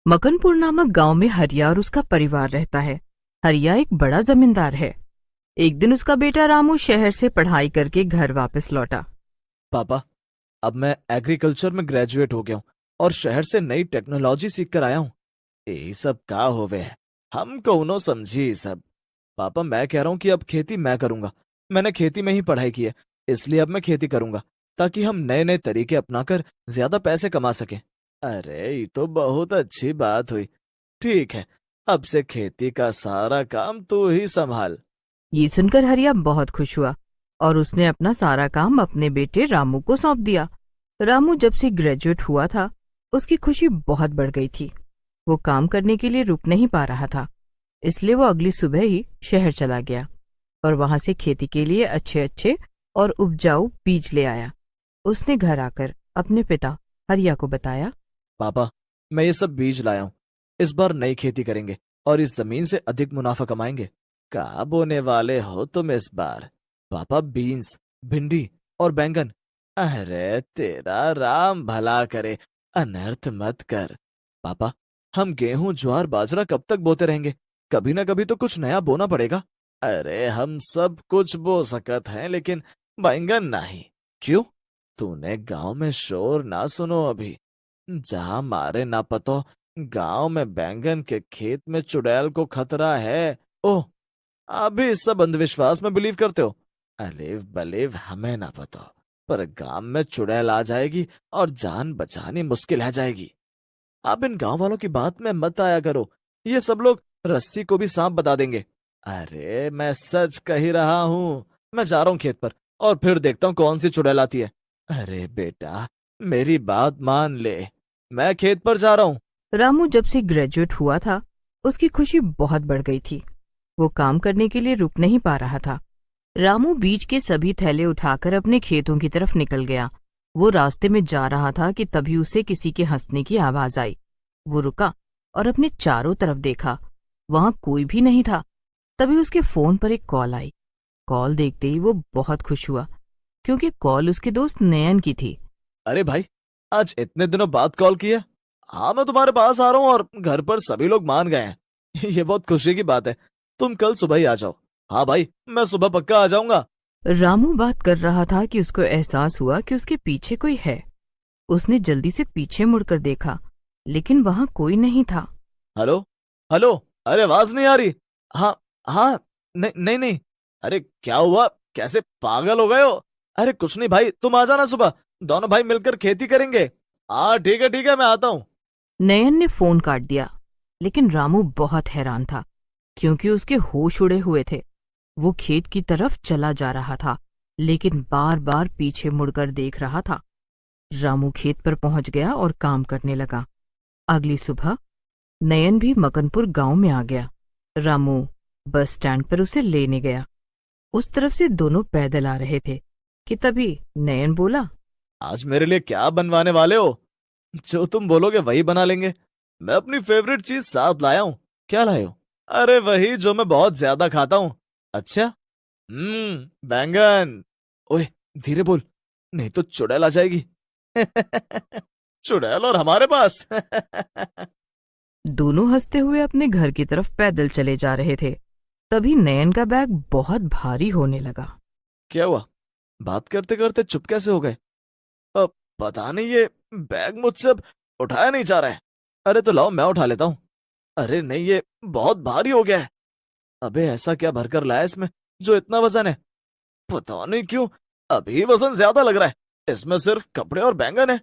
मकनपुर नामक गांव में हरिया और उसका परिवार रहता है। हरिया एक बड़ा जमींदार है। एक दिन उसका बेटा रामू शहर से पढ़ाई करके घर वापस लौटा। पापा, अब मैं एग्रीकल्चर में ग्रेजुएट हो गया हूँ और शहर से नई टेक्नोलॉजी सीख कर आया हूँ। यही सब का होवे है, हम कौनो समझी ये सब। पापा, मैं कह रहा हूँ कि अब खेती मैं करूंगा। मैंने खेती में ही पढ़ाई की है, इसलिए अब मैं खेती करूंगा ताकि हम नए नए तरीके अपनाकर ज्यादा पैसे कमा सकें। अरे ये तो बहुत अच्छी बात हुई। ठीक है, अब से खेती का सारा काम तू ही संभाल। ये सुनकर हरिया बहुत खुश हुआ और उसने अपना सारा काम अपने बेटे रामू को सौंप दिया। रामू जब से ग्रेजुएट हुआ था, उसकी खुशी बहुत बढ़ गई थी। वो काम करने के लिए रुक नहीं पा रहा था, इसलिए वो अगली सुबह ही शहर चला गया और वहां से खेती के लिए अच्छे अच्छे और उपजाऊ बीज ले आया। उसने घर आकर अपने पिता हरिया को बताया। पापा, मैं ये सब बीज लाया हूँ। इस बार नई खेती करेंगे और इस जमीन से अधिक मुनाफा कमाएंगे। क्या बोने वाले हो तुम इस बार? पापा, बीन्स, भिंडी और बैंगन। अरे तेरा राम भला करे, अनर्थ मत कर। पापा, हम गेहूं, ज्वार, बाजरा कब तक बोते रहेंगे? कभी ना कभी तो कुछ नया बोना पड़ेगा। अरे हम सब कुछ बो सकत हैं, लेकिन बैंगन नहीं। क्यों? तूने गांव में शोर ना सुनो अभी? जहां मारे ना पतो, गांव में बैंगन के खेत में चुड़ैल को खतरा है। ओह, अभी इस सब अंधविश्वास में बिलीव करते हो? अलीव बलीव हमें ना पतो, पर गांव में चुड़ैल आ जाएगी और जान बचानी मुश्किल है जाएगी। आप इन गांव वालों की बात में मत आया करो। ये सब लोग रस्सी को भी सांप बता देंगे। अरे मैं सच कह ही रहा हूं। मैं जा रहा हूं खेत पर और फिर देखता हूं कौन सी चुड़ैल आती है। अरे बेटा, मेरी बात मान ले, मैं खेत पर जा रहा हूं। रामू जब से ग्रेजुएट हुआ था, उसकी खुशी बहुत बढ़ गई थी। वो काम करने के लिए रुक नहीं पा रहा था। रामू बीज के सभी थैले उठाकर अपने खेतों की तरफ निकल गया। वो रास्ते में जा रहा था कि तभी उसे किसी के हंसने की आवाज आई। वो रुका और अपने चारों तरफ देखा। वहां कोई भी नहीं था। तभी उसके फोन पर एक कॉल आई। कॉल देखते ही वो बहुत खुश हुआ, क्योंकि कॉल उसके दोस्त नयन की थी। अरे भाई, आज इतने दिनों बाद कॉल किया। हाँ, मैं तुम्हारे पास आ रहा हूँ और घर पर सभी लोग मान गए हैं। ये बहुत खुशी की बात है। तुम कल सुबह ही आ जाओ। हाँ भाई, मैं सुबह पक्का आ जाऊंगा। रामू बात कर रहा था कि उसको एहसास हुआ कि उसके पीछे कोई है। उसने जल्दी से पीछे मुड़कर देखा, लेकिन वहां कोई नहीं था। Hello, hello. अरे आवाज नहीं आ रही। हाँ, हाँ। नहीं नहीं नहीं। अरे क्या हुआ? कैसे पागल हो गए हो? अरे कुछ नहीं भाई, तुम आ जाना सुबह। दोनों भाई मिलकर खेती करेंगे। हाँ ठीक है, मैं आता हूँ। नयन ने फोन काट दिया, लेकिन रामू बहुत हैरान था, क्योंकि उसके होश उड़े हुए थे। वो खेत की तरफ चला जा रहा था, लेकिन बार बार पीछे मुड़कर देख रहा था। रामू खेत पर पहुंच गया और काम करने लगा। अगली सुबह नयन भी मकनपुर गांव में आ गया। रामू बस स्टैंड पर उसे लेने गया। उस तरफ से दोनों पैदल आ रहे थे कि तभी नयन बोला। आज मेरे लिए क्या बनवाने वाले हो? जो तुम बोलोगे वही बना लेंगे। मैं अपनी फेवरेट चीज साथ लाया हूँ। क्या लाए हो? अरे वही जो मैं बहुत ज्यादा खाता हूँ। अच्छा। बैंगन। ओए, धीरे बोल, नहीं तो चुड़ैल आ जाएगी। चुड़ैल और हमारे पास। दोनों हंसते हुए अपने घर की तरफ पैदल चले जा रहे थे। तभी नयन का बैग बहुत भारी होने लगा। क्या हुआ? बात करते करते चुप कैसे हो गए? अब पता नहीं, ये बैग मुझसे अब उठाया नहीं जा रहा है। अरे तो लाओ, मैं उठा लेता हूँ। अरे नहीं, ये बहुत भारी हो गया है। अबे ऐसा क्या भरकर लाया इसमें जो इतना वजन है? पता नहीं क्यों अभी वजन ज्यादा लग रहा है। इसमें सिर्फ कपड़े और बैंगन है।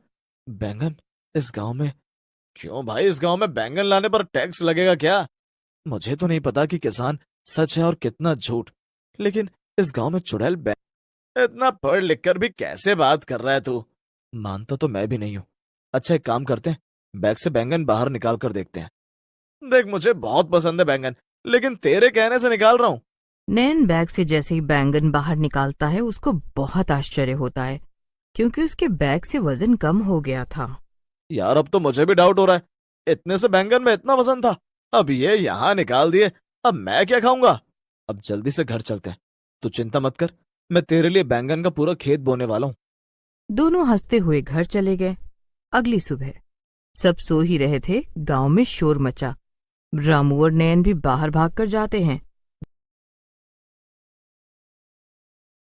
बैंगन? इस गांव में? क्यों भाई, इस गांव में बैंगन लाने पर टैक्स लगेगा क्या? मुझे तो नहीं पता कि किसान सच है और कितना झूठ, लेकिन इस गांव में चुड़ैल इतना पढ़ लिख कर भी कैसे बात कर रहा है तू? मानता तो मैं भी नहीं हूं। अच्छा, एक काम करते हैं, बैग से बैंगन बाहर निकाल कर देखते हैं। देख, मुझे बहुत पसंद है बैंगन, लेकिन तेरे कहने से निकाल रहा हूं। नयन बैग से जैसे ही बैंगन बाहर निकालता है, उसको बहुत आश्चर्य होता है, क्योंकि उसके बैग से वजन कम हो गया था। यार, अब तो मुझे भी डाउट हो रहा है। इतने से बैंगन में इतना वजन था, अब ये यहां निकाल दिए। अब मैं क्या खाऊंगा? अब जल्दी से घर चलते हैं। तू चिंता मत कर, मैं तेरे लिए बैंगन का पूरा खेत बोने वाला हूँ। दोनों हंसते हुए घर चले गए। अगली सुबह सब सो ही रहे थे। गांव में शोर मचा। रामू और नयन भी बाहर भागकर जाते हैं।